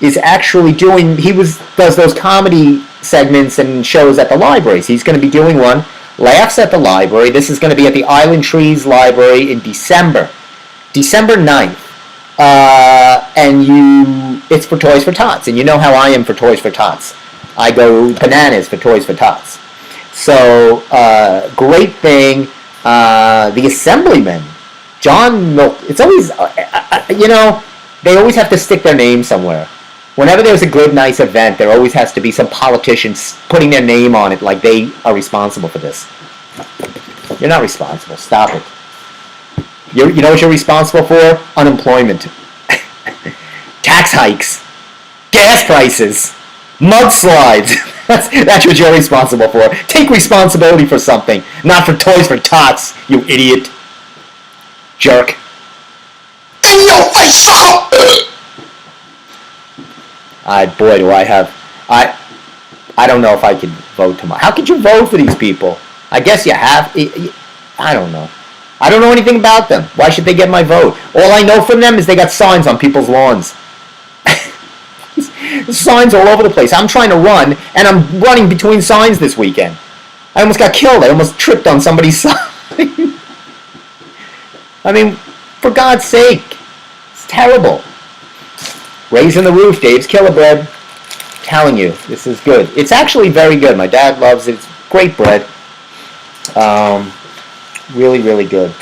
is actually does those comedy segments and shows at the libraries. He's going to be doing one, Laughs at the Library. This is going to be at the Island Trees Library in December 9th. And it's for Toys for Tots. And you know how I am for Toys for Tots. I go bananas for Toys for Tots. So, great thing. The Assemblyman, John Milk. It's always, they always have to stick their name somewhere. Whenever there's a good, nice event, there always has to be some politicians putting their name on it like they are responsible for this. You're not responsible. Stop it. You know what you're responsible for? Unemployment. Tax hikes. Gas prices. Mudslides. That's what you're responsible for. Take responsibility for something, not for toys for tots, you idiot. Jerk. In your face, sucker! Boy, do I have... I don't know if I could vote tomorrow. How could you vote for these people? I guess you have... I don't know. I don't know anything about them. Why should they get my vote? All I know from them is they got signs on people's lawns. Signs all over the place. I'm trying to run, and I'm running between signs this weekend. I almost got killed. I almost tripped on somebody's sign. I mean, for God's sake. It's terrible. Raising the roof, Dave's Killer Bread. Telling you, this is good. It's actually very good. My dad loves it. It's great bread. Really, really good.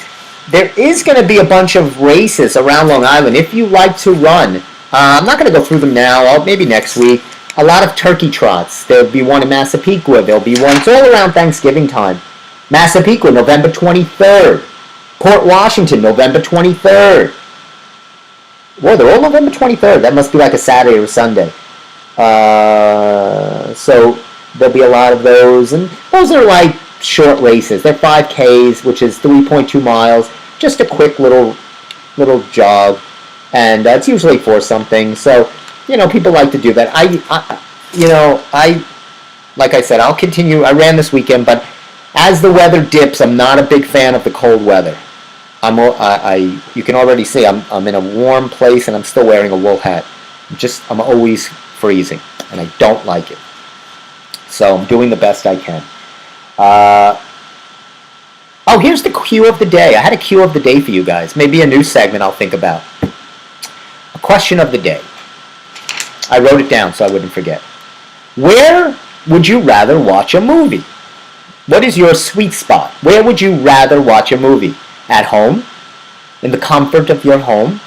There is going to be a bunch of races around Long Island. If you like to run, I'm not going to go through them now. Maybe next week. A lot of turkey trots. There'll be one in Massapequa. There'll be one. It's all around Thanksgiving time. Massapequa, November 23rd. Port Washington, November 23rd. Whoa, they're all November 23rd. That must be like a Saturday or Sunday. So there'll be a lot of those. And those are like short races. They're 5Ks, which is 3.2 miles. Just a quick little jog. And it's usually for something. So, people like to do that. Like I said, I'll continue. I ran this weekend, but as the weather dips, I'm not a big fan of the cold weather. You can already see I'm in a warm place and I'm still wearing a wool hat. I'm always freezing, and I don't like it. So I'm doing the best I can. Here's the cue of the day. I had a cue of the day for you guys. Maybe a new segment I'll think about. A question of the day. I wrote it down so I wouldn't forget. Where would you rather watch a movie? What is your sweet spot? Where would you rather watch a movie? At home? In the comfort of your home?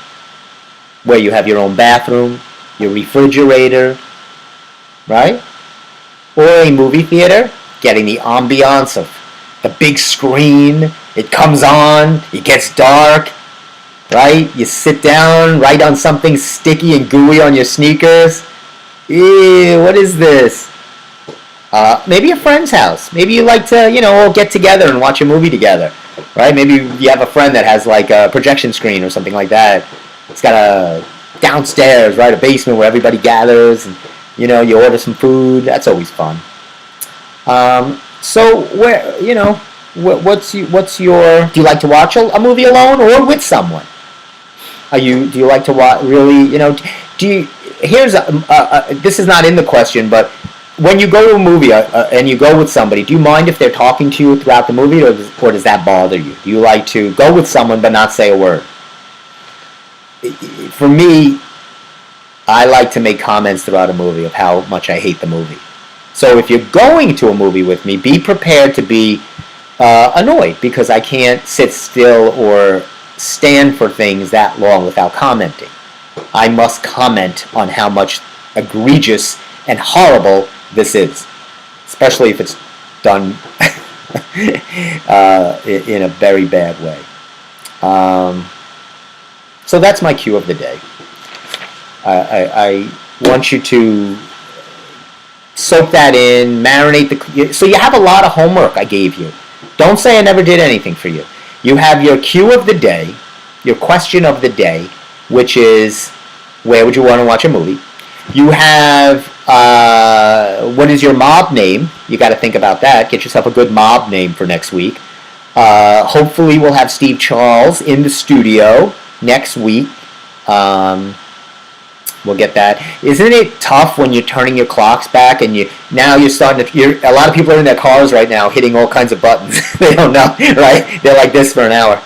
Where you have your own bathroom, your refrigerator, right? Or a movie theater, getting the ambiance of the big screen. It comes on, it gets dark, right? You sit down, right on something sticky and gooey on your sneakers. Ew, what is this? Maybe a friend's house. Maybe you like to, all get together and watch a movie together, right? Maybe you have a friend that has like a projection screen or something like that. It's got a downstairs, right, a basement where everybody gathers, and you order some food. That's always fun. So where, what's your? Do you like to watch a movie alone or with someone? Do you like to watch? Really, Here's this is not in the question, but when you go to a movie and you go with somebody, do you mind if they're talking to you throughout the movie, or does that bother you? Do you like to go with someone but not say a word? For me, I like to make comments throughout a movie of how much I hate the movie. So if you're going to a movie with me, be prepared to be annoyed because I can't sit still or stand for things that long without commenting. I must comment on how much egregious and horrible this is, especially if it's done in a very bad way. So that's my cue of the day. I want you to soak that in, marinate so you have a lot of homework I gave you. Don't say I never did anything for you. You have your cue of the day, your question of the day, which is, where would you want to watch a movie? You have, what is your mob name? You got to think about that. Get yourself a good mob name for next week. Hopefully we'll have Steve Charles in the studio next week. We'll get that. Isn't it tough when you're turning your clocks back and you're starting to, a lot of people are in their cars right now hitting all kinds of buttons. They don't know, right? They're like this for an hour.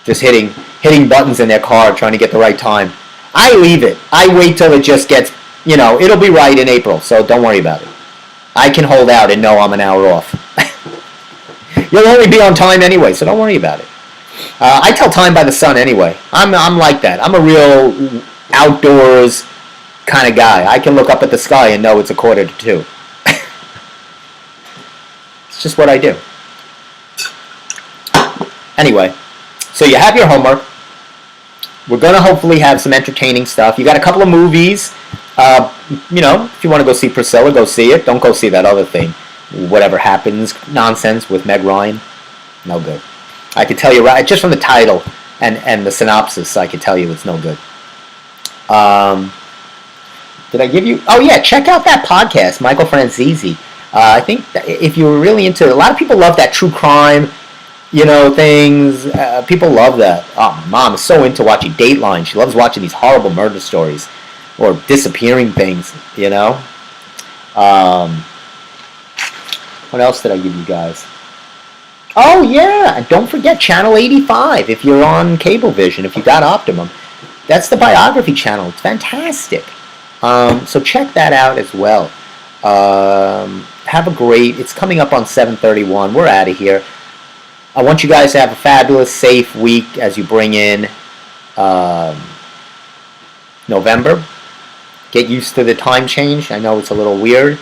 Just hitting buttons in their car trying to get the right time. I leave it. I wait till it just gets, it'll be right in April, so don't worry about it. I can hold out and know I'm an hour off. You'll only be on time anyway, so don't worry about it. I tell time by the sun anyway. I'm like that. I'm a real outdoors kind of guy. I can look up at the sky and know it's 1:45. It's just what I do. Anyway, so you have your homework. We're going to hopefully have some entertaining stuff. You got a couple of movies If you want to go see Priscilla, go see it. Don't go see that other thing. Whatever happens nonsense with Meg Ryan, no good. I can tell you right just from the title and the synopsis, I can tell you it's no good. Did I give you? Oh yeah, check out that podcast, Michael Franzese. I think if you were really into, a lot of people love that true crime, things. People love that. Oh, my mom is so into watching Dateline. She loves watching these horrible murder stories or disappearing things. What else did I give you guys? Oh yeah, and don't forget Channel 85 if you're on Cablevision, if you got Optimum. That's the biography channel. It's fantastic. So check that out as well. Have a great, it's coming up on 7/31. We're out of here. I want you guys to have a fabulous, safe week as you bring in November. Get used to the time change. I know it's a little weird.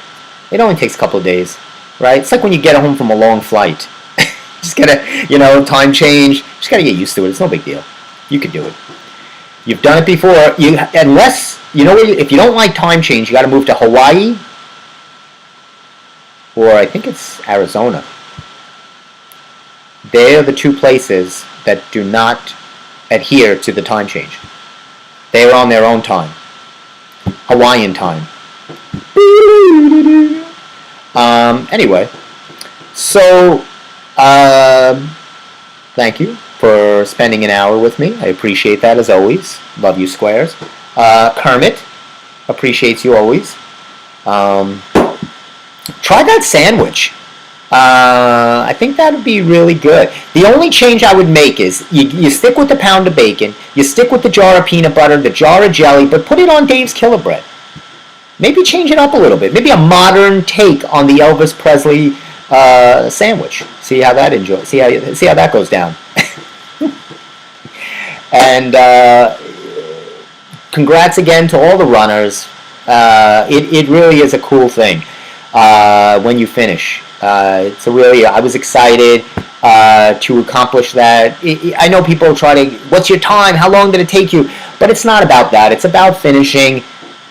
It only takes a couple of days, right? It's like when you get home from a long flight. Just gotta, time change. Just gotta get used to it. It's no big deal. You could do it. You've done it before. Unless, if you don't like time change, you gotta move to Hawaii, or I think it's Arizona. They are the two places that do not adhere to the time change. They are on their own time. Hawaiian time. Anyway, so thank you for spending an hour with me. I appreciate that as always. Love you, Squares. Kermit appreciates you always. Try that sandwich. I think that would be really good. The only change I would make is you stick with the pound of bacon, you stick with the jar of peanut butter, the jar of jelly, but put it on Dave's Killer Bread. Maybe change it up a little bit. Maybe a modern take on the Elvis Presley sandwich. See how that goes down. And congrats again to all the runners. It really is a cool thing when you finish. I was excited to accomplish that. I know people try to, what's your time? How long did it take you? But it's not about that. It's about finishing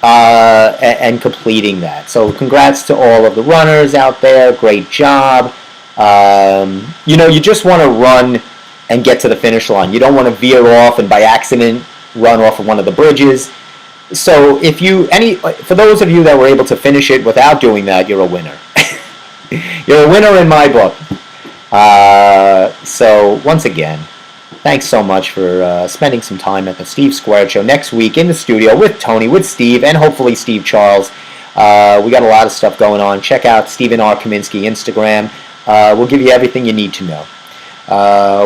and completing that. So congrats to all of the runners out there. Great job. You just want to run and get to the finish line. You don't want to veer off and by accident run off of one of the bridges. So for those of you that were able to finish it without doing that, you're a winner. You're a winner in my book. So once again, thanks so much for spending some time at the Steve Squared Show. Next week in the studio with Tony, with Steve, and hopefully Steve Charles. We got a lot of stuff going on. Check out Stephen R. Kaminsky Instagram. We'll give you everything you need to know.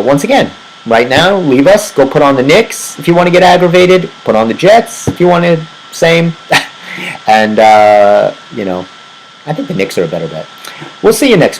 Once again, right now, leave us. Go put on the Knicks if you want to get aggravated. Put on the Jets if you want to. Same. And, I think the Knicks are a better bet. We'll see you next week.